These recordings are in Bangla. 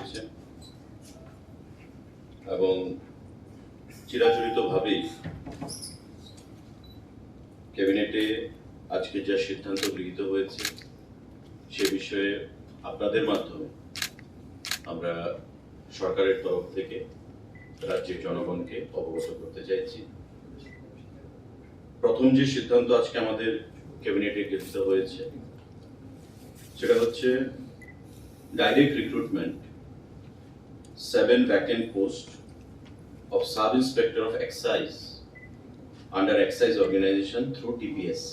হয়েছে এবং চিরাচরিতভাবেই ক্যাবিনেটে আজকে যা সিদ্ধান্ত গৃহীত হয়েছে সে বিষয়ে আপনাদের মাধ্যমে আমরা সরকারের তরফ থেকে রাজ্যের জনগণকে অবগত করতে চাইছি। প্রথম যে সিদ্ধান্ত আজকে আমাদের ক্যাবিনেটে গৃহীত হয়েছে সেটা হচ্ছে direct recruitment 7 vacant posts of Sub-Inspector of Excise under Excise Organization through TPSC.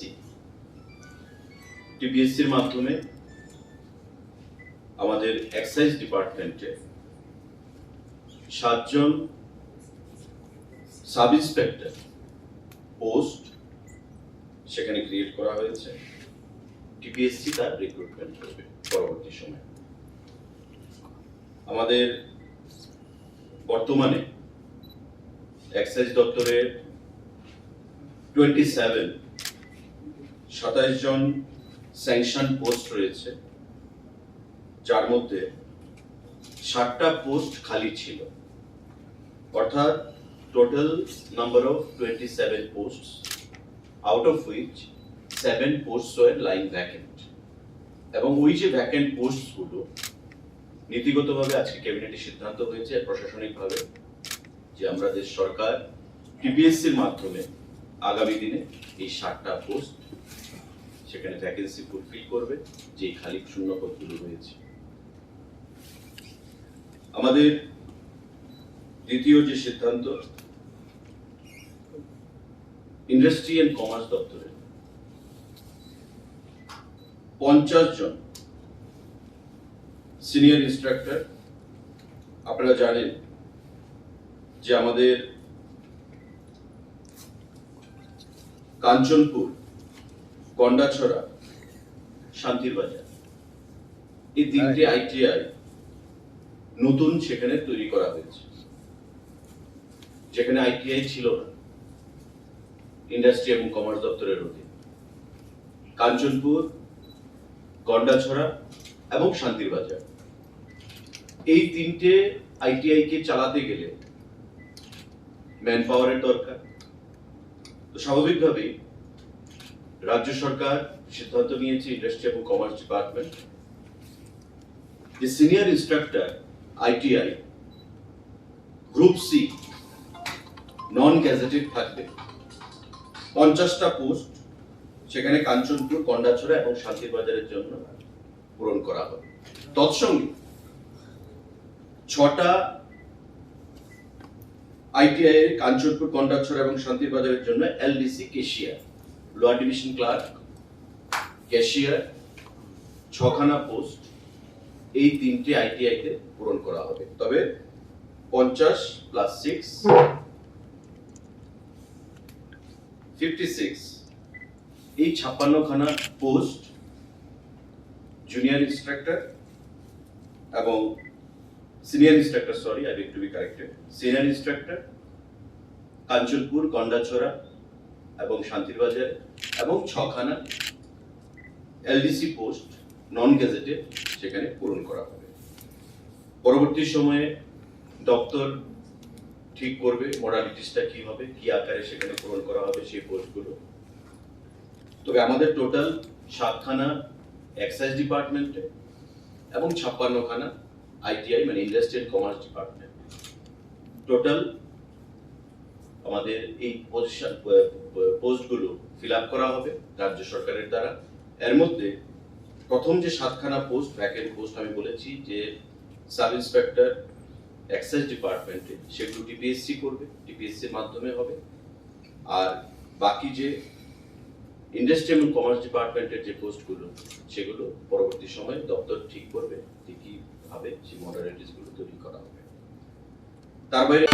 TPSC এর মাধ্যমে আমাদের এক্সাইজ ডিপার্টমেন্টে 7 জন সাব ইন্সপেক্টর পোস্ট সেখানে ক্রিয়েট করা হয়েছে। টিপিএসসি তার রিক্রুটমেন্ট করবে পরবর্তী সময়ে। আমাদের বর্তমানে এক্সাইজ দপ্তরের 27 জন স্যাংশন পোস্ট রয়েছে, যার মধ্যে 60টা পোস্ট খালি ছিল, অর্থাৎ total number of 27 posts, out of which 7 posts were lying vacant। এবং ওই যে ভ্যাকেন্ট পোস্ট গুলো নীতিগতভাবে আজকে ক্যাবিনেটে সিদ্ধান্ত হয়েছে প্রশাসনিকভাবে যে আমাদের সরকার টিপিএসসির মাধ্যমে আগামী দিনে এই 60টা পোস্ট সেখানে ভ্যাকেন্সি ফুলফিল করবে, যে খালি শূন্য পদগুলো রয়েছে। আমাদের দ্বিতীয় যে সিদ্ধান্ত, ইন্ডাস্ট্রি এন্ড কমার্স দপ্তরে 50 জন সিনিয়র ইন্সট্রাক্টর। আপনারা জানেন যে আমাদের কাঞ্চনপুর, গন্ডাছড়া, শান্তির বাজার এই 3টে আইটিআই নতুন সেখানে তৈরি করা হয়েছে, যেখানে আইটিআই ছিল না ইন্ডাস্ট্রি এবং কমার্স দপ্তরের অধীনে। কাঞ্চনপুর, গন্ডাছড়া এবং শান্তির বাজার এই 3টে আইটিআই কে চালাতে গেলে ম্যান পাওয়ারের দরকার। তো স্বাভাবিকভাবেই রাজ্য সরকার সিদ্ধান্ত নিয়েছে ইন্ডাস্ট্রি এবং কমার্স ডিপার্টমেন্ট যে senior instructor ITI group C non gazetted থাকবে 50টা পোস্ট সেখানে কাঞ্চনপুর, গন্ডাছড়া এবং শান্তির বাজারের জন্য পূরণ করা হবে। তৎসঙ্গে 6টা আইটিআই এর কাঞ্চনপুর, গন্ডাছড়া এবং শান্তির বাজারের জন্য LDC cashier, lower division clerk, cashier 6খানা পোস্ট এই 3টে আইটিআই তে পূরণ করা হবে। তবে 50 + 6 56 এই 56খানা পোস্ট জুনিয়র ইন্সট্রাক্টর এবং senior instructor, sorry I need to B corrected, senior instructor Kanchanpur, Gandacherra এবং শান্তির বাজার, এবং 6খানা এলডিসি পোস্ট নন গ্যাজেটেড সেখানে পূরণ করা হবে। পরবর্তী সময়ে দপ্তর ঠিক করবে মডালিটিসটা কি হবে, কি আকারে সেখানে পূরণ করা হবে সেই পোস্টগুলো। তবে আমাদের টোটাল 7খানা এক্সাইজ ডিপার্টমেন্টে এবং 56খানা আইটিআই মানে industry and commerce department, total আমাদের এই পজিশন পোস্টগুলো ফিল আপ করা হবে রাজ্য সরকারের দ্বারা। এর মধ্যে প্রথম যে 7খানা পোস্ট ভ্যাকেন্ট পোস্ট আমি বলেছি যে সাব ইন্সপেক্টর এক্সাইজ ডিপার্টমেন্টে, সেগুলো টিপিএসসি করবে, টিপিএসসি এর মাধ্যমে হবে। আর বাকি যে ইন্ডাস্ট্রি এবং কমার্স ডিপার্টমেন্টের যে পোস্টগুলো সেগুলো পরবর্তী সময়ে দপ্তর ঠিক করবে কি ভাবে সেই মডালিটিস গুলো তৈরি করা হবে। তার বাইরে